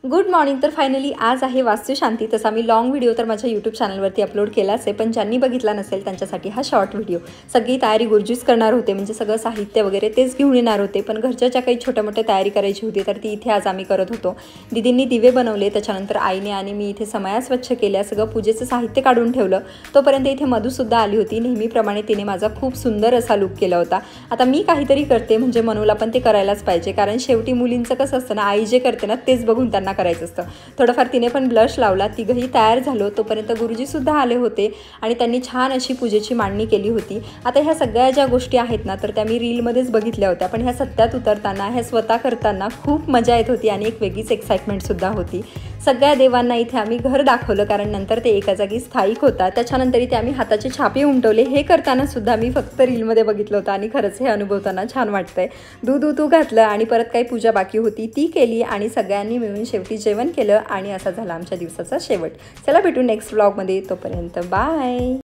Good morning. तर finally आज आहे वास्तुशांती। तसा मी लॉंग व्हिडिओ तर माझ्या यूट्यूब चॅनलवरती अपलोड केलाच आहे, पण ज्यांनी बघितला नसेल त्यांच्यासाठी हा शॉर्ट व्हिडिओ। सगळी तयारी गुरुजीच करणार होते, म्हणजे सगळं साहित्य वगैरे तेच घेऊन येणार होते, पण घरच्या ज्या काही छोट्या मोठ्या तयारी करायची होती तर ती इथे आज आम्ही करत होतो। दीदींनी दिवे बनवले, त्याच्यानंतर आईने आणि मी इथे समया स्वच्छ केल्या, सगळं पूजेचं साहित्य काढून ठेवलं। तोपर्यंत इथे मधुसुद्धा आली होती। नेहमीप्रमाणे तिने माझा खूप सुंदर असा लुक केला होता। आता मी काहीतरी करते म्हणजे मनूला पण ते करायलाच पाहिजे, कारण शेवटी मुलींचं कसं असतं ना, आई जे करते ना तेच बघून त्यांना करायचं असतं। थोडंफार तिने पण ब्लश लावला, तिघही तयार झालो। तोपर्यंत गुरुजीसुद्धा आले होते आणि त्यांनी छान अशी पूजेची मांडणी केली होती। आता ह्या सगळ्या ज्या गोष्टी आहेत ना तर त्या मी रीलमध्येच बघितल्या होत्या, पण ह्या सत्यात उतरताना ह्या स्वतः करताना खूप मजा येत होती आणि एक वेगळीच एक्साइटमेंटसुद्धा होती। सगळ्या देवांना इथे आम्ही घर दाखवलं, कारण नंतर ते एका जागी स्थायिक होता। त्याच्यानंतर इथे आम्ही हाताचे छापे उमटवले। हे करताना सुद्धा मी फक्त रीलमध्ये बघितलं होतं आणि खरंच हे अनुभवताना छान वाटतंय। दूध उतू घातलं आणि परत काही पूजा बाकी होती ती केली आणि सगळ्यांनी मिळून शेवटी जेवण केलं आणि असा झाला आमच्या दिवसाचा शेवट। चला भेटू नेक्स्ट व्लॉगमध्ये, तोपर्यंत बाय।